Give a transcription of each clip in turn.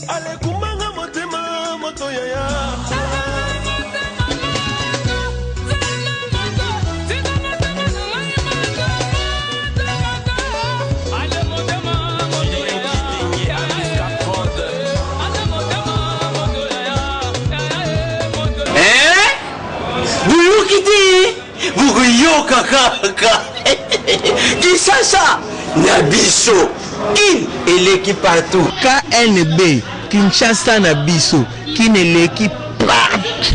Ale kumanga motema moto yaya. Vuguyoka kaka. Kinshasa Nabiso Kin eleki partout. KNB Kinshasa Nabiso Kin eleki partout.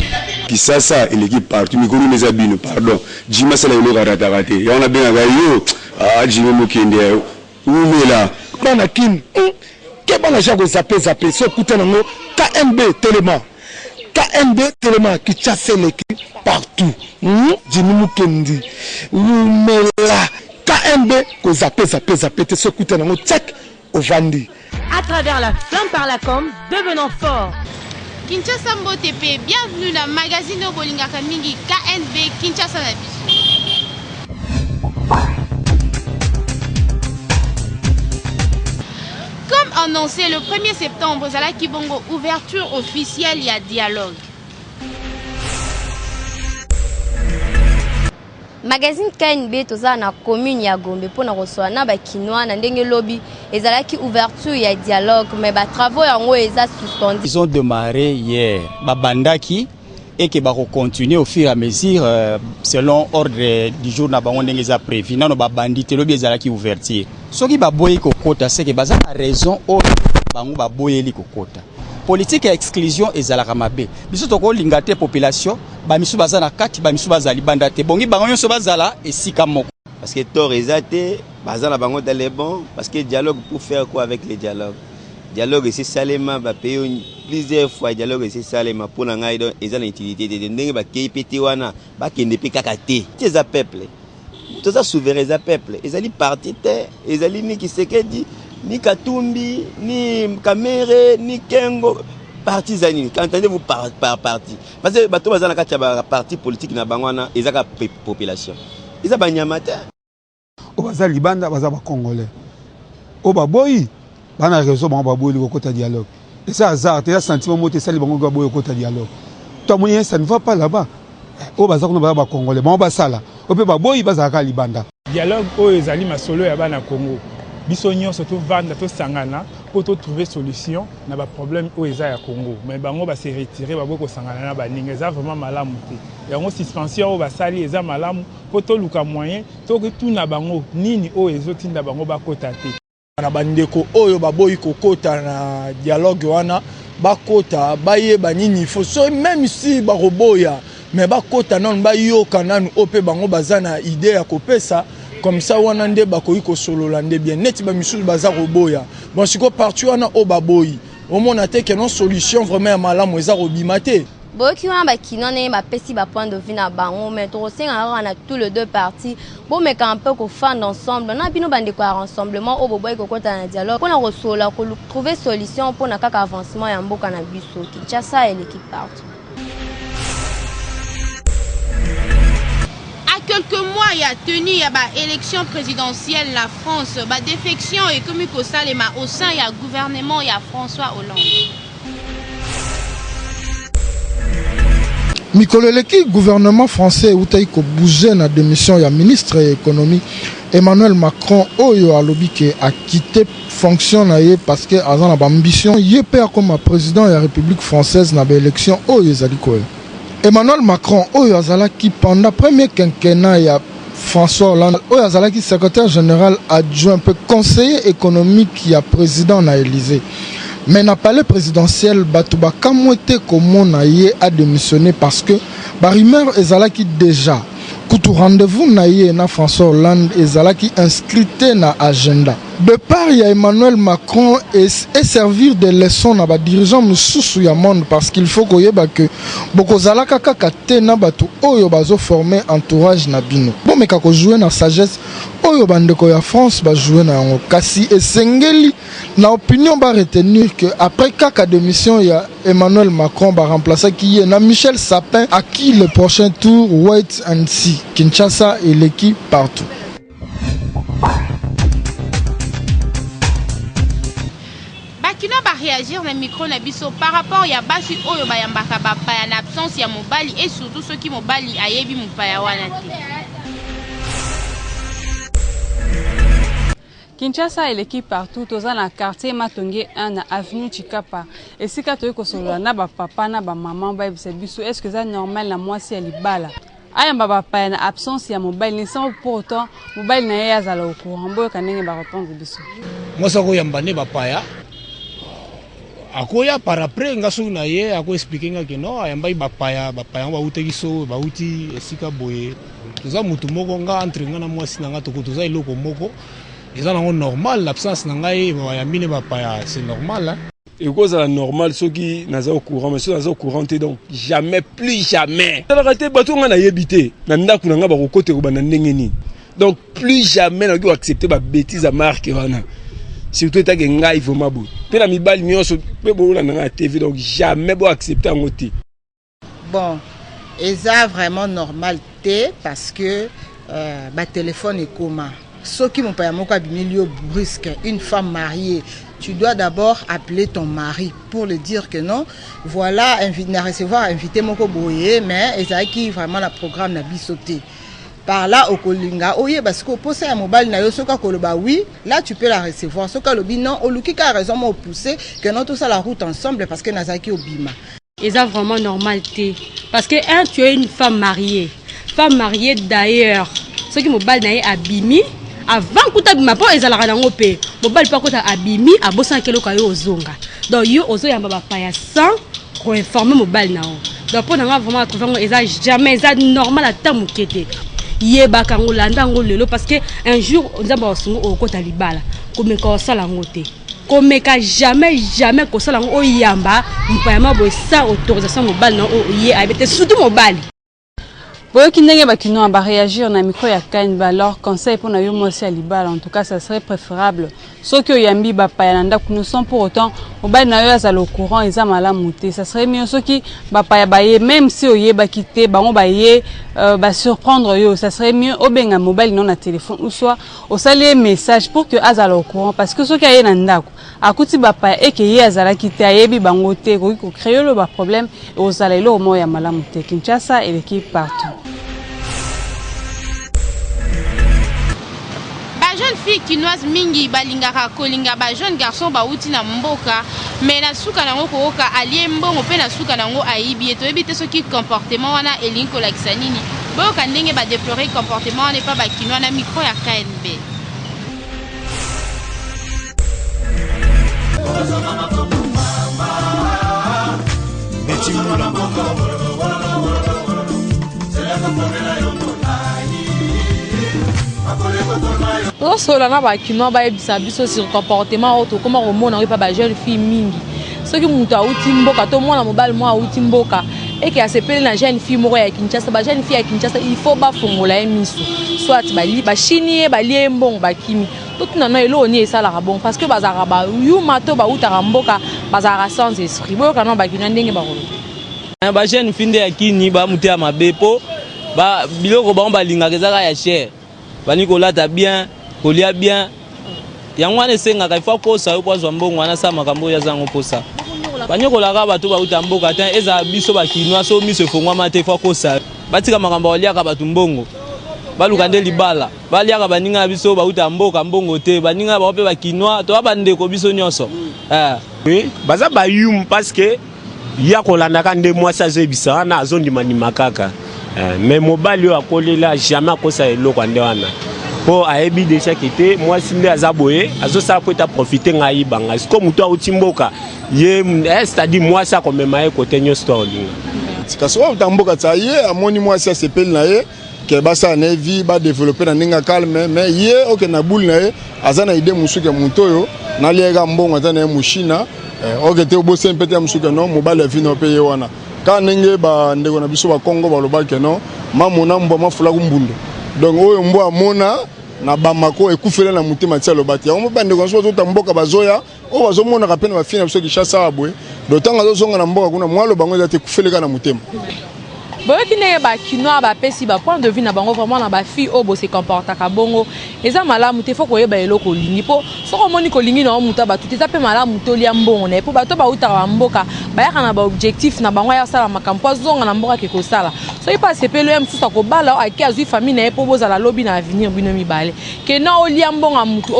Kinshasa eleki partout. Mikuru neza bino pardon. Jima sala ilo karatakate. Ya ona benga yo. Jima mukende. Umela. Bana Kin. Kebana jago zape so kuta nango KNB Telema. KNB Telema Kinshasa eleki partout. Jima kendi. Umela. KNB ko zape te so kuta nango check au Vandi. À travers la flamme par la com, devenant fort. Kinshasa Mbotepe, bienvenue dans le magazine Bolinga Kamingi KNB Kinshasa Nabiso. Comme annoncé le 1er septembre, Zala Kibongo, ouverture officielle, il y a dialogue. Magazine KNB toza na commune ya Gombe pona recevoir na ba Kinois na ndenge lobby ezalaki ouverture ya dialogue mais ba travaux yango eza suspendu. Ils ont démarré hier babandaki et que ba continuer au fur et à mesure selon ordre du jour na bango ndenge za prévu nano ba bandite lobby ezalaki ouverture. Soki ba boyi kokota c'est que baza raison o bango ba boyeli kokota. Politique ya exclusion ezalaka mabe. Biso toko lingate population ba misu bazana kati ba misu bazali bandate bongi bango nyonso bazala esika moko. Parce que tort ezate bazana bango dans les bons parce que dialogue pour faire quoi avec les dialogues. Dialogue c'est salema ba payer plusieurs fois dialogue c'est salema pour na ngai donc ezala utilité de ndenge ba KPT wana ba kende pe kakate. Ces peuple. Tout ça souverain za peuple. Ezali parti te, ezali ni Kisekedi ni Katumbi, ni Kamere, ni Kengo, partisani. Entendez-vous par parti. Parce que bato bazana kati ba parti politique na bangwana ezaka population. Eza banyamata. O baza libanda baza ba congolais. O baboyi bana réseau ba baboyi ko kota dialogue. Et ça hasard, tu as sentiment moté sali bango ba boyi kota dialogue. Toi moyen ça ne va pas là-bas. O baza ko ba congolais, ba basala. O pe baboyi baza ka libanda. Dialogue o ezali masolo ya bana Congo. Bisognon surtout vendre tout sangana pour trouver solution na ba problème au eza ya Congo mais bango ba se retirer ba boko sangana na ba ninga eza vraiment malamu te yango suspension au ba sali eza malamu pour to luka moyen to que tout na bango nini o ezotinda bango ba kota te na bandeko oyo baboyi kokota na dialogue wana bakota baye banini il faut so même si ba roboya mais bakota non ba yoka nanu ope bango bazana idée ya kopesa. Comme ça, on a des bakoui ko solo lande bien net ba misul bazar roboya. Bon siko parti wana o baboyi. Au moins on a que non solution vraiment malamu eza robimate. Boki wana ba Kinois ne ba pesi ba point de vue na bango mais to senga na tous les deux parties. Bon mais quand un peu ko fan ensemble. Na bino bande ko rassemblement o boboy ko kota na dialogue. Pour na resola ko trouver solution pour na kaka avancement ya mboka na biso. Kinshasa et l'équipe partout. Quelques mois, il y a tenu élection présidentielle la France, défection économique au Salema au sein il y a gouvernement il y a François Hollande. Mikoleleki gouvernement français utayi ko bouger na démission ya ministre économie Emmanuel Macron oyo alobi ke a quitté fonction na ye parce que azana ba ambition ye père comme président de la République française na ba élection oyo ezali ko. Emmanuel Macron, oyo azalaki pendant premier quinquennat ya François Hollande, oyo azalaki secrétaire général adjoint, peu conseiller économique ya président na Élysée. Mais na palais présidentiel, Batouba Kamwete Komona ye a démissionné parce que Barimeur ezalaki déjà. Koutou rendez-vous na ye na François Hollande ezalaki inscrité na agenda. De part, il y a Emmanuel Macron et servir de leçon na ba dirigeant mususu ya monde parce qu'il faut koyeba que bokozala kaka kate na batu oyo bazo former entourage na bino. Bon mais kako jouer na sagesse oyo bandeko ya France ba jouer na yango kasi esengeli na opinion ba retenir que après kaka démission ya Emmanuel Macron ba remplacer qui est na Michel Sapin à qui le prochain tour wait and see. Kinshasa et l'équipe partout. bakino ba réagir na micro na biso par rapport ya basi oyo bayambaka bapaya na absence ya mobali et surtout ceux qui mobali ayebi mopaya wana te. Kinshasa eleki partout toza na quartier Matonge 1 na avenue Chikapa. Esika toyi kosolola na ba papa na ba maman ba yebisa biso est-ce que ça normal na mwasi ya libala. Ayamba bapaya na absence ya mobile ni sans pour autant mobile na ye azala au courant boyo kanenge ba répondre biso. Moi ça ko yamba ne bapaya. Akoya par après ngasu na ye ako expliquer nga que non ayamba bapaya bapaya ba utekiso ba uti esika boye. Toza mutu moko nga entre nga na mwasi na nga to toza eloko moko. C'est normal, l'absence c'est normal. Hein? Et quoi c'est normal, ceux qui sont au courant, mais ceux qui sont au courant, donc jamais, plus jamais. Donc plus jamais, on doit accepter ma bêtise à marque. Surtout que il faut ma boue. Puis la mi-balle, TV, donc jamais on accepter en côté. Bon, et ça vraiment normal, parce que ma téléphone est commun. Ceux qui m'ont payé un milieu brusque, une femme mariée, tu dois d'abord appeler ton mari pour lui dire que non, voilà, recevoir invité mon boye, mais et ça qui vraiment le programme n'a sauté. Par là au Kolinga, oye parce que pour ça mobile na yo soka koloba oui, là tu peux la recevoir. Soka lobi non, au luki ka raison mo pousser que non tout ça la route ensemble parce que nazaki obima. Et ça vraiment normalité parce que tu es une femme mariée d'ailleurs. Ceux qui mobile na abimi avant kuta bima po ezalaka nango pe mobali pa kota abimi abosa kelo kayo ozonga donc yo ozo yamba ba paya sans ko informer mobali nao donc pour nanga vraiment trouver ngo eza jamais ça normal ata mukete yeba kango landa ngo lelo parce que un jour nzamba osungo okota libala komeka osala ngote komeka jamais ko sala ngo oyamba mpaya mabo sans autorisation mobali nao ye abete surtout mobali. Boyo kindenge bakino ba réagir na micro ya Kanba alors conseil pour na yo mwasi ya libala en tout cas ça serait préférable soki oyambi bapaya na ndako nous sans pour autant mobali na yo azala au courant eza malamu te ça serait mieux soki bapaya baye même si oyeba kité bango baye ba surprendre yo ça serait mieux obenga mobile non na téléphone ou soit au saler message pour que azala au courant parce que soki aye na ndako akuti bapaya et que ye azala kité ayebi bango te ko créer le ba problème et ozala lo mo ya malamu te. Kinshasa et l'équipe partout. Jeune fille kinoise mingi balingaka kolinga ba jeune garçon ba uti na mboka mais na suka nango koka alie mbongo pe na suka nango aibi to ebite soki comportement wana elinko la kisanini boka ndenge ba déplorer comportement n'est pas ba kinois na micro ya KNB. Tosola na bakino ba ebisa biso sur comportement auto comment romona pas ba jeune fille mingi soki mutu auti mboka to mwana mobali mo auti mboka et que asepeli na jeune fille moko ya Kinshasa ba jeune fille ya Kinshasa il faut ba fongola emiso soit bali ba chini ba lie mbongo ba kimi tout nana elo ni esala bon parce que bazara ba yuma to ba utara mboka bazara sans esprit boyo kana ba kino ndenge ba rolo ba jeune fille ya kini ba mutu ya mabepo ba biloko ba balinga kezaka ya cher bani kolata bien kolia bien yango wana esenga il faut kosa yo pozwa mbongo wana sa makambo ya zango posa banyokolaka bato bauta mboka ta eza biso bakinwa so miso efongwa mate il faut kosa batika makambo oliaka bato mbongo baluka nde libala baliaka baninga biso bauta mboka mbongo te baninga baope bakinwa to bandeko biso nyonso oui baza bayum parce que ya kolandaka nde mwasi azebisa na azondima ni makaka mais mobali yo akolela jamais kosa eloko ande wana po ayebi déjà kete mwasi nde azaboye azosala po eta profiter ngai banga siko mutu auti mboka ye c'est-à-dire mwasi akomema ye kote nyonso to olinga kasi oyo utamboka tsa ye amoni mwasi asepeli na ye ke basala na ye vie badévelopper na ndenge calme mais ye oke na boule na ye aza na ide mosuku ya motu oyo nalieka mbongo aza na ye moshina oke te oboseni mpe te ya mosuku no mobali ya vino mpe ye wana kaka ndenge bandeko na biso bakongo balobaki no mamona mbwa mafulaku mbundu donc oyo mbwa amona na bamako ekufela na motema tia lobati yango bandeko na biso bazota mboka bazoya oyo bazomonaka mpe na bafini na biso Kinshasa abwe donc ntango azozonga na mboka kuna mwalo bango eza te ekufeleka na motema boyoki ndenge bakinois bapesi bapoint de vue na bango vraiment na bafille oyo bose comportaka bongo eza malamu te fo koyeba eloko olingi mpo soki omoni kolingi na omutu bato te eza mpe malamu te olia mbongo na ye mpo bato bautaka bamboka bayaka na baobjectif na bango ayasala makambo mpo azonga na mboka ke kosala soki mpe asepeli oyo mosusu akobala o aki azwi famille na ye mpo bozala lobi na avenir bino mibale ke na olia mbongo ya motu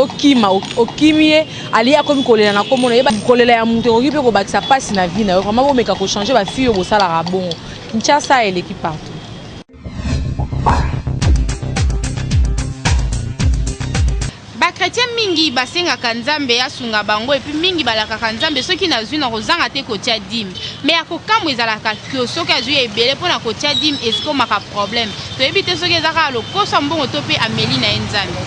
okimi ye alia akomi kolela na komona yeba kolela ya motu ekoki mpe kobakisa mpasi na vie na yo vraiment bomeka kochange bafille oyo bosalaka bongo Kinshasa eleki partout. Bakretien mingi basengaka nzambe asunga bango epi mingi balakaka nzambe soki nazwi na kozanga te kotia dime me akokambo ezalaka kio soki azwi ebele mpona kotia dime esikomaka problème toyebi te soki ezaka lokosa mbongo to mpe ameli na ye nzambe.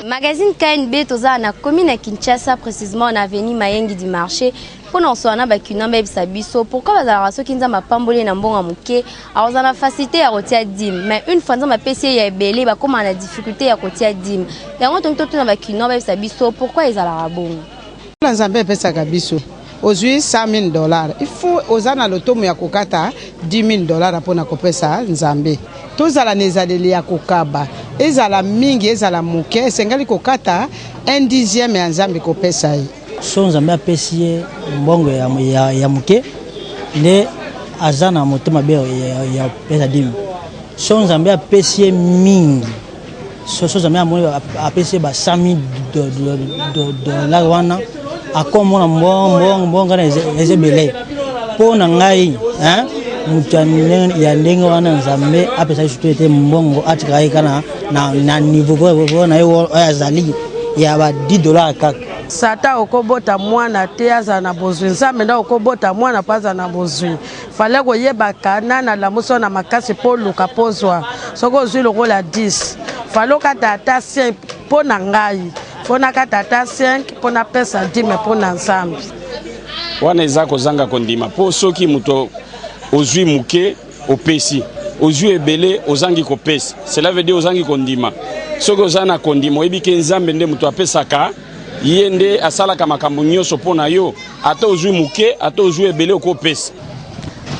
Magazine KNB toza na commune à Kinshasa précisément na avenue Mayengi du marché pour nous soigner bakina mbebisa biso pourquoi bazala soki nzamba pambole na mbonga muke azana facilité ya kotia dime mais une fois nzamba pesi ya ebele ba koma na difficulté ya kotia dime yango tonto na bakina mbebisa biso pourquoi ezala bongo nzambe pesa biso ozwi $100,000 il faut ozana lotomo ya kokata $10,000 pour na kopesa nzambe tozala nezaleli ya kokaba ezala mingi ezala muke esengali kokata 1/10 ya nzambe kopesa ye so nzambe apesi ye mbongo ya muke nde aza na motema be ya pesa dimi so nzambe apesi ye mingi so nzambe amoni apesi ye ba $100,000 wana akomona mbongo na ezebele mpo na ngai mutu ya ndenge wana nzambe apesa surtout ete mbongo atika ye kana na niveau na ye oyo azali ya ba $10 kaka sata okobota mwana te aza na bozwi nzambe nda okobota mwana mpo aza na bozwi fale koyebaka nana lamuso na makasi mpo oluka pozwa soki ozwi lokola 10 fale okata ata 5 mpo na ngai mpo nakata ata 5 mpo napesa 10 mpo na nzambe wana eza kozanga kondima mpo soki moto ozwi muke opesi ozwi ebele ozangi kopesa cela veut dire ozangi kondima soki oza na kondima oyebi ke nzambe nde moto apesaka ye nde asalaka makambo nyonso mpo na yo ata ozwi muke ata ozwi ebele okopesa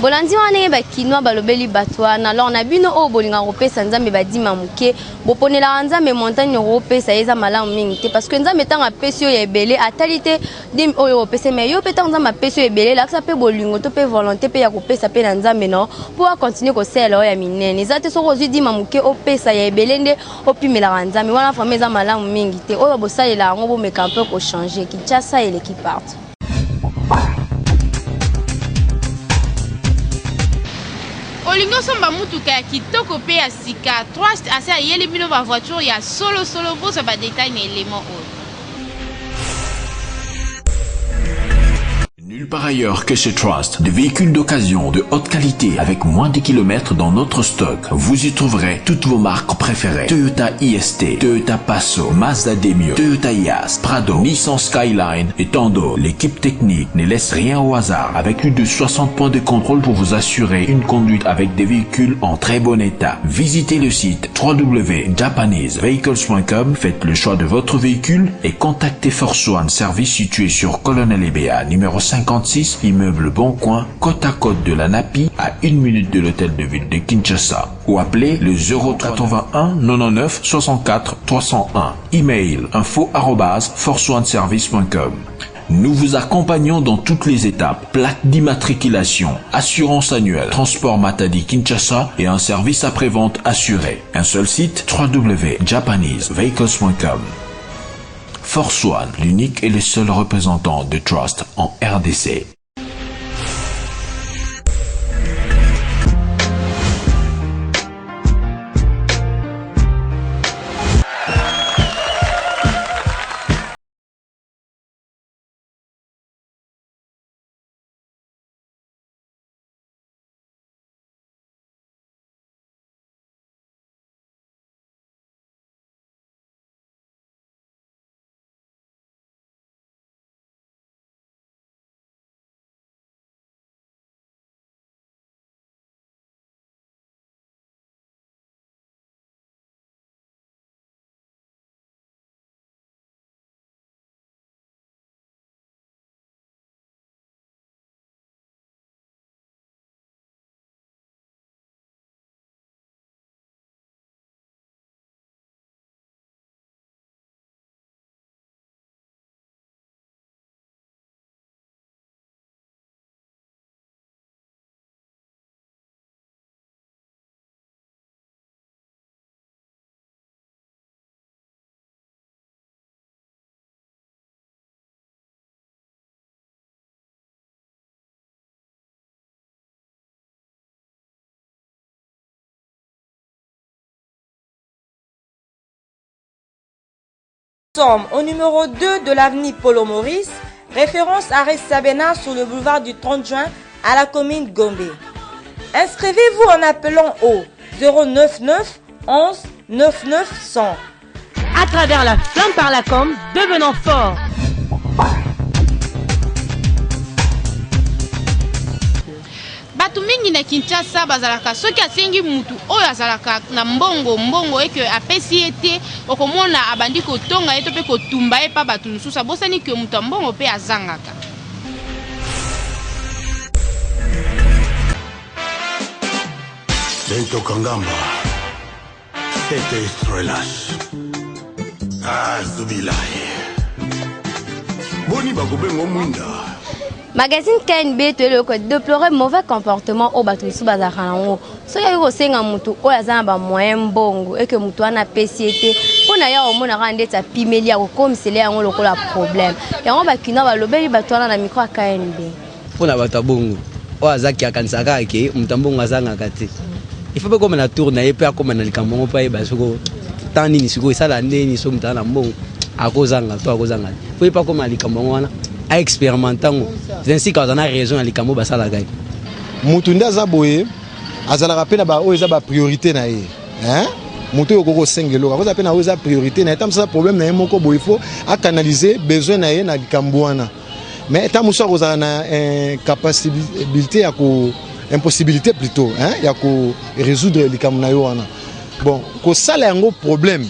bolandi wana ye bakinois balobeli bato wana alors na bino oyo bolinga kopesa nzambe badima muke boponelaka nzambe montagne okopesa ye eza malamu mingi te parce que nzambe ntango apesi oyo ebele atali te dime oyo opesa me yo mpe ntango nzambe apesi oyo ebele elakisa mpe bolingo to mpe volonté mpe ya kopesa mpe na nzambe no mpo akontinue kosalela oyo ya minene eza te soki ozwi dima muke opesa ya ebele nde opimelaka nzambe wana vraimen eza malamu mingi te oyo bosalela yango bomeka mpe kochange Kinshasa eleki partout. Olingo somba mutuka ya kitoko pe ya sika Trust ase ayeli bino ba voiture ya solo bozo ba détail na élément oyo. Nulle part ailleurs que chez Trust, des véhicules d'occasion de haute qualité avec moins de kilomètres dans notre stock. Vous y trouverez toutes vos marques préférées. Toyota IST, Toyota Passo, Mazda Demio, Toyota Yaris, Prado, Nissan Skyline et tant d'autres. L'équipe technique ne laisse rien au hasard avec plus de 60 points de contrôle pour vous assurer une conduite avec des véhicules en très bon état. Visitez le site www.japanesevehicles.com, faites le choix de votre véhicule et contactez Force One Service situé sur Colonel Ebea, numéro 56, immeuble Boncoin, côte à côte de la Napi, à 1 minute de l'hôtel de ville de Kinshasa. Ou appelez le 081 99 64 301. Email info@forceoneservice.com. Nous vous accompagnons dans toutes les étapes. Plaque d'immatriculation, assurance annuelle, transport Matadi Kinshasa et un service après-vente assuré. Un seul site, www.japanesevehicles.com. Force One, l'unique et le seul représentant de Trust en RDC. Nous sommes au numéro 2 de l'avenue Polo Maurice, référence à Sabena sur le boulevard du 30 juin à la commune Gombe. Inscrivez-vous en appelant au 099 11 99 100. À travers la flamme par la com, devenons forts. Batu mingi na Kinshasa bazalaka soki asengi mutu oyo azalaka na mbongo eke apesi ete okomona abandi kotonga eto pe kotumba epa batu nsusa bosani ke mutu mbongo pe azangaka. Lento Kangamba Tete Estrelash Azubilahi Boni Bagobengo Mwinda. Magazine KNB te déplorer mauvais comportement au bateau sous bazarango. So ya yo senga mutu o yazana ba moyen bongo et que mutu ana péciété pour na ya o mona rande ta pimeli ya ko comme c'est là yango lokola problème. Yango ba kina ba lobeli bato na micro ya KNB. Pour na bata bongo o azaki akansaka ke mutambongo azanga kati. Il faut pas comme na tourne et puis comme na likambo pa e basoko tani ni siko sala ndeni so mutana mbongo akozanga to akozanga. Faut pas comme na likambo wana a expérimentango ainsi quand on a raison à likambo basala gai mutu ndaza boye azala rapena ba o eza ba priorité na ye hein mutu yoko sengelo ka koza pena o eza priorité na etam ça problème na ye moko boye faut a canaliser besoin na ye na likambo wana mais etam so kozala na capacité ya ko impossibilité plutôt hein ya ko résoudre likambo na yo wana bon ko sala yango problème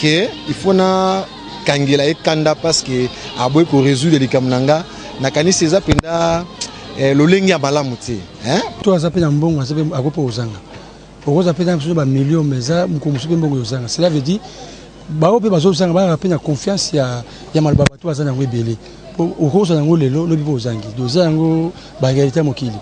que il faut na kangela ekanda parce que aboy ko résoudre les kamnanga na kanisi eza penda lolengi ya malamu te hein to azape na mbongo azape akopo ozanga okoza penda biso ba million meza mukomusupe mbongo ozanga cela veut dire ba ope bazo ozanga ba pena confiance ya maloba bato azana ngo ebele okoza nango lelo lobi bo ozangi doza yango ba réalité mokili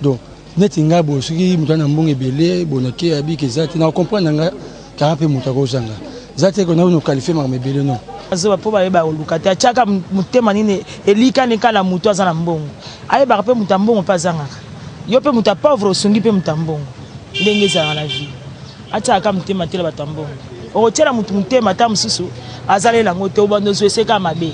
donc neti ngabo soki mutu na mbongo ebele bonake abiki zati na comprendre nga karape mutu akozanga zati ko na no qualifier ma mebele non azoba po bayeba olukata achaka mutema nini elika nekala mutu azana mbongo ayeba pe mutambongo pazangaka yo pe muta pauvre osungi pe mutambongo ndenge za na vie achaka mutema tela batambongo okotela mutu mutema ta mususu azalela ngote obando zweseka mabe.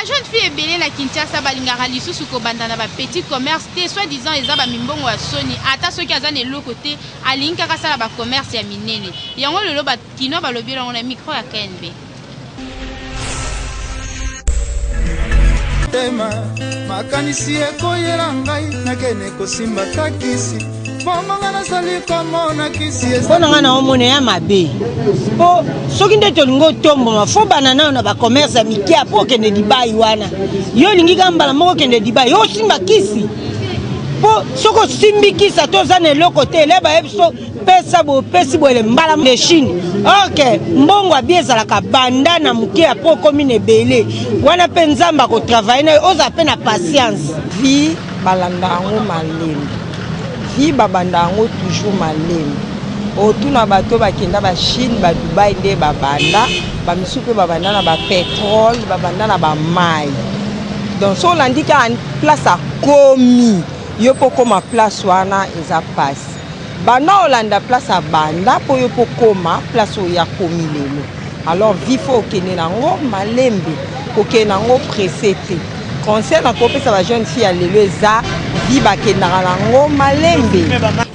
Jeune fille ebele na Kinshasa balingaka lisusu ko bandana ba petit commerce te soi-disant eza ba mimbongo ya soni ata soki azana eloko te alinga kaka sala ba commerce ya minene yango lelo ba kino balobi lango na micro ya KNB. Tema makanisi ekoyela ngai nakene kosimba takisi mpona nga na omona ya mabe mpo soki nde tolingi otomboma fo banana na bacommerce ya mikia mpo okende dibai wana yo olingi ka mbala moko okende dibai yo osimba kisi mpo soki osimbi kisi ata oza na eloko te ele bayebi so pesa bopesi boyele mbala de chine ok mbongo abi ezalaka banda na mokia mpo okomi na ebele wana mpe nzambe akotravaille na yo oza mpe na patience vi balanda yango malembe vi babanda yango toujours malembe otuna bato bakenda ba Chine ba Dubai nde babanda ba misu pe babanda na ba pétrole babanda na ba mai donc so landika place a komi yo pokoma place wana eza passe bana olanda place a banda po yo pokoma place oya komi lelo alors vi fo okende nango malembe okende nango pressé te conseil na kopesa ba jeune fille ya lelo eza vi bakendaka nango malembe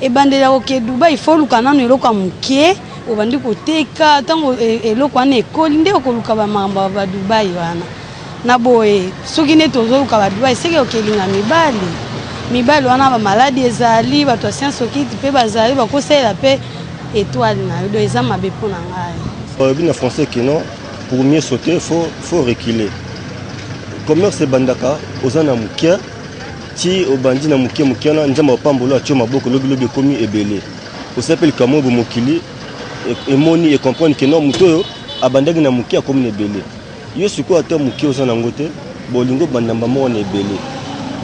ebandela koke Dubai ifo luka nano eloko ya moke obandi koteka ntango eloko wana ekoli nde okoluka bamakambo ba Dubai wana na boye soki nde tozoluka ba Dubai seke okelinga mibali wana bamaladi ezali bato ya science okiti mpe bazali bakosalela mpe étoile na yo do eza mabe mpo na ngai oyebi na français ke non pour mieux sauter faut reculer commerce ebandaka oza na moke ti obandi na moke wana nzambe opambolo atio maboko lobilobi ekomi ebele osepeli kamo bo mokili emoni e comprendre ke non moto oyo abandaki na moke akomi na ebele yo sikoyo ata moke oza nango te bolingo bandamba moko na ebele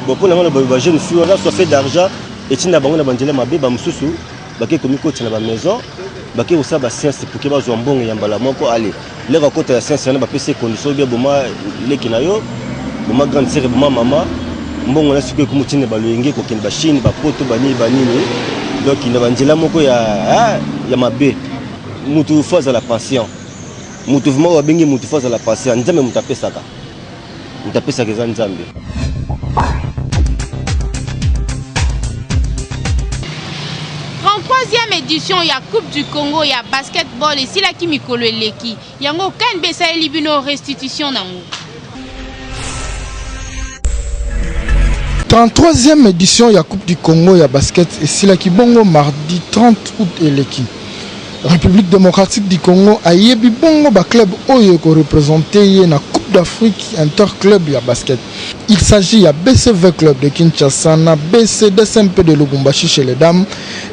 bon mpo na ngana ba jeune fille wana soit fait d'argent etinda bango na banzela mabe bamosusu bake komi kotina ba maison bake kosala ba science pour ke bazwa mbongo ya mbala moko ale leka kota ya science wana bapesi condition bien boma leki na yo boma grande sœur boma mama mbongo na sikoyo komutina baloyenge kokende ba Chine bapoto banini donc na banzela moko ya mabe mutu faut la patient mutu vraiment wabengi mutu faut la patient nzambe mutapesaka eza nzambe. Troisième édition ya Coupe du Congo ya basketball et sila ki mikolo eleki yango kan besa elibino restitution nango. 33e édition ya Coupe du Congo ya basket et sila ki bongo mardi 30 août eleki. République démocratique du Congo a yebi bongo ba club oyo ko représenter na Coupe d'Afrique interclub ya basket. Il s'agit ya BCV Club de Kinshasa, na BC DSMP de Lubumbashi chez les dames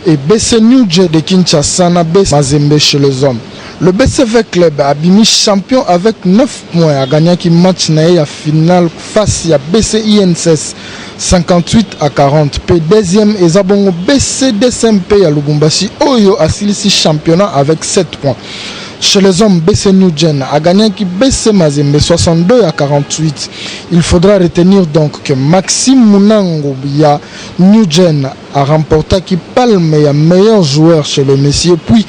et BC New Jet de Kinshasa, na BC Mazembe chez les hommes. Le BCV Club a bimi champion avec 9 points, a gagné qui match na finale face à BC INSS 58-40. P deuxième et Zabongo BC DSMP à Lubumbashi Oyo a silisi championnat avec 7 points. Chez les hommes, BC New Gen a gagné qui BC Mazembe 62-48. Il faudra retenir donc que Maxime Mounango ya New Gen a remporté qui palme et meilleur joueur chez les messieurs. Puis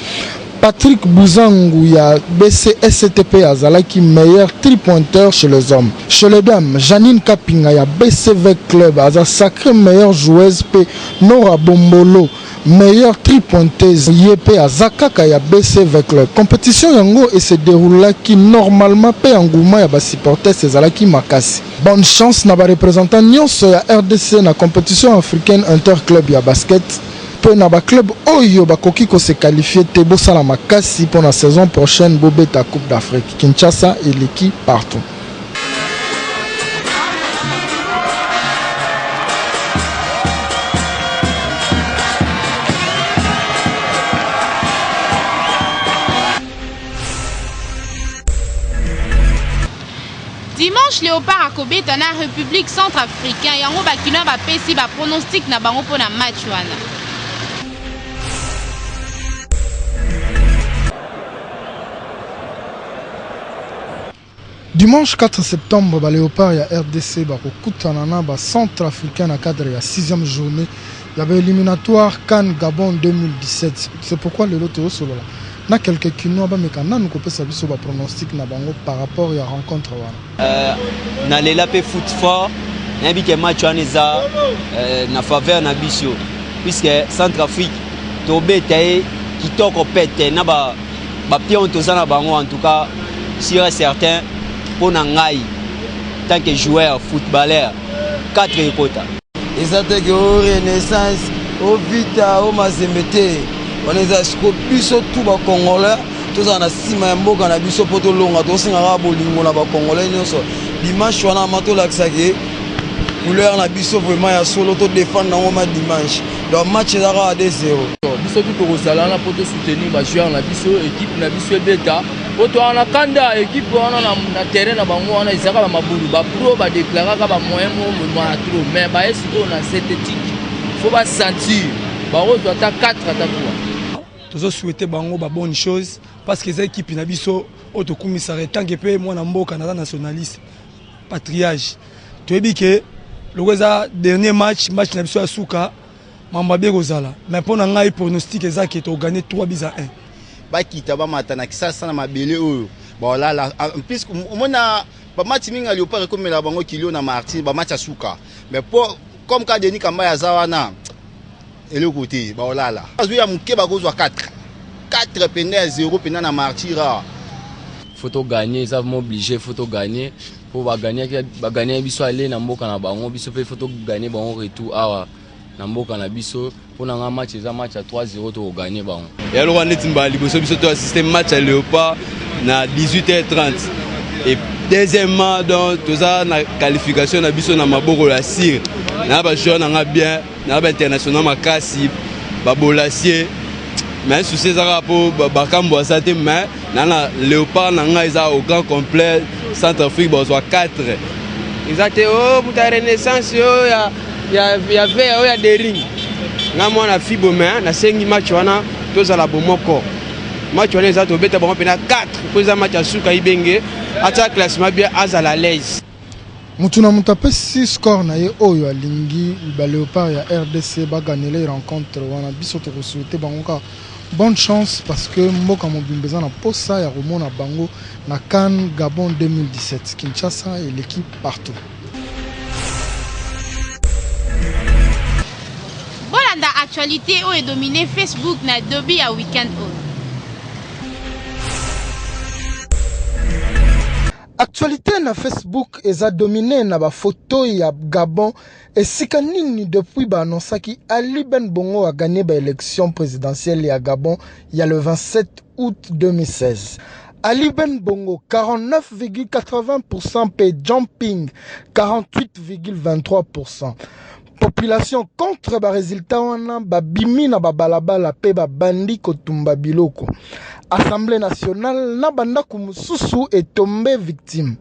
Patrick Bouzangou ya BC STP Azalaki meilleur tripointeur chez les hommes. Chez les dames, Janine Kapinga ya BCV Club a sacré meilleure joueuse P Nora Bombolo meilleure tripointeuse Yepé Azakaka ya BCV Club. Compétition yango et se déroule qui normalement P Angouma ya ba supporter Cezalaki Makasi. Bonne chance na ba représentant nyonso ya RDC na compétition africaine interclub ya basket. Peu na ba club oyo bakoki ko se qualifier te bosala makasi pour la saison prochaine bobeta Coupe d'Afrique. Kinshasa et l'équipe partout. Dimanche Léopard akobeta na République Centrafricaine yango bakina ba pesi ba pronostic na bango pona match wana. Dimanche 4 septembre, ba Léopard ya RDC ba kokutana na ba Centrafricain na cadre ya 6e journée. Il y avait éliminatoire Cannes Gabon 2017. C'est pourquoi le loto solo là. Na quelques kino ba mekana nous kopesa biso ba pronostic na bango par rapport à rencontre wana. Na lela pe foot fort, na bi ke match wana za na faveur na biso puisque Centrafrique to betaye kitoko pete na ba pion to za na bango en tout cas sûr et certain pour ngai tant que joueur footballeur 4 ekota. Ezate ke o Renaissance o Vita o Mazembete on est à ce que biso tout ba Congolais tous en asima ya mboka na biso poto longa to singa bolingo na ba Congolais nyonso dimanche wana mato laksake couleur na biso vraiment ya solo to défendre na ngoma dimanche donc match ezaka à 2-0 biso tout kozala na poto soutenir ba joueur na biso équipe na biso beta poto ana kanda équipe wana na terrain na bango wana ezaka ba mabulu ba pro ba déclarer ka ba moyen mo trop mais ba esiko na synthétique faut ba sentir ba ro doit ta 4 à 3. Tous souhaiter bango ba bonne chose parce que ces équipes na biso otokumisa tant que pe moi na mboka na nationaliste patriage to ebike le dernier match na biso asuka mamba be kozala mais pour na ngai pronostic ezaki to gagner 3-1 ba kita ba matana kisasa na mabele oyo ba la en plus omona ba match minga Léopard comme la bango kilio na Martin ba match asuka mais pour comme ka Denis Kamba ya zawana et le côté ba olala azu ya muke ba kozwa 4 pena 0 pena na Martira faut gagner ça m'obliger faut gagner pour gagner biso aller na mboka na bango biso pe faut gagner bango retour awa na mboka na biso pour na match à 3-0 to gagner bango et alors on est mbali biso to assister match à Léopard na 18h30 et deuxièmement donc tout ça na qualification na biso na maboko la sire na ba joueur na bien na ba international makasi ba bolacier mais souci ça pour bakambo asate mais na Léopard na nga isa au grand complet Centrafrique bozo 4 exacte o muta Renaissance yo ya ve o ya dering nga mwana fibo mais na sengi match wana toza la bomoko match wana za to beta bon pena 4 pour za match asuka ibenge ata classement bien azala l'aise. Mutuna mutapesi score na ye oyo alingi ba Léopard ya RDC ba gagner les rencontres wana biso to souhaiter bango bonne chance parce que mboka mobimbeza na posa ya romona bango na CAN Gabon 2017 Kinshasa et l'équipe partout. Bolanda actualité oyo dominé Facebook na dobi ya weekend oyo. Actualité na Facebook eza dominé na ba photo ya Gabon et sikanini depuis ba annonçaki Ali Ben Bongo a gagné ba élection présidentielle ya Gabon il y a le 27 août 2016. Ali Ben Bongo 49,80% paie jumping 48,23%. Population contre ba résultat wana ba bimi na ba balabala pe ba bandi kotumba biloko. Assemblée nationale na banda kumususu est tombé victime.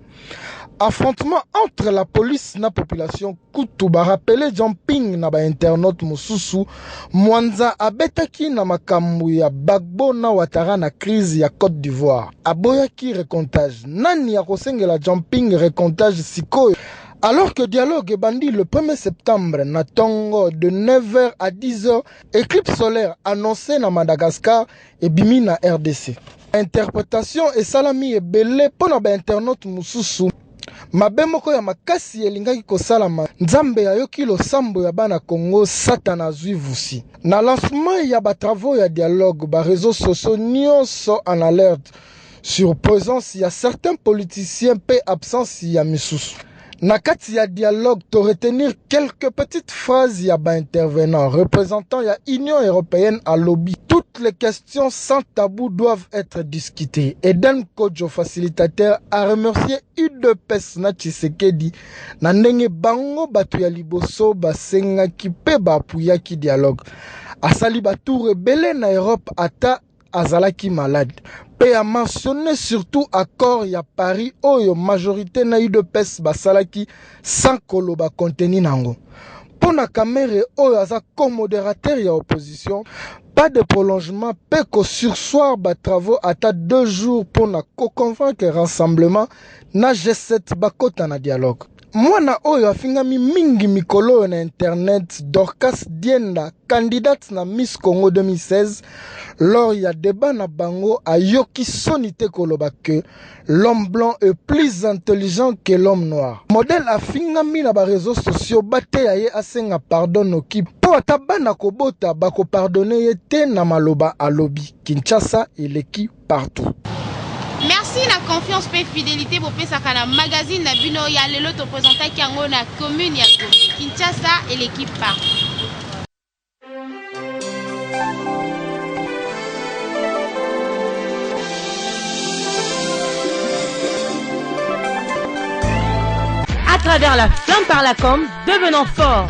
Affrontement entre la police na population kutu ba rappelé jumping na ba internaute mususu Mwanza abetaki na makambu ya Bagbo na Ouattara na crise ya Côte d'Ivoire. Aboyaki recontage. Nani ya kosengela jumping recontage sikoyo. Alors que dialogue est bandit le 1er septembre, na tongo de 9h à 10h, éclipse solaire annoncée na Madagascar et bimi na RDC. Interprétation et salami et belé pona ba internaute mususu. Mabemoko ya makasi elingaki kosalama nzambe ayoki losambo ya bana Congo satana zui vusi. Na lancement ya ba travaux ya dialogue ba réseaux sociaux nyonso en alerte sur présence ya certains politiciens pe absence ya misusu. Na kati ya dialogue, to retenir quelques petites phrases ya ba intervenants représentant la Union européenne à lobby. Toutes les questions sans tabou doivent être discutées. Eden Kodjo, facilitateur, a remercié UDPS na Tshisekedi na ndenge bango batu ya liboso basenga ki pe bapuya ki dialogue. Asali batu rebelle na Europe ata azalaki malade. Pe a mentionné surtout accord ya Paris oyo majorité na UDPS basalaki sans koloba contenu nango. Pona Kamere oyo aza co-modérateur ya opposition, pas de prolongement pe ko sursoir ba travaux ata 2 jours pona co-convaincre rassemblement na G7 bakota na dialogue. Mwana oyo afingami mingi mikolo na internet Dorcas Dienda, candidate na Miss Congo 2016, lors ya débat na bango ayoki sonité koloba que l'homme blanc est plus intelligent que l'homme noir. Modèle afingami na ba réseaux sociaux bate aye asenga pardon noki po ata bana kobota bako pardonner yete na maloba alobi. Kinshasa et l'équipe partout. Merci la confiance et fidélité pour pesaka na magazine na bino ya lelo to présenter yango na commune ya Gombe. Kinshasa et l'équipe partout. À travers la flamme par la com, devenons forts.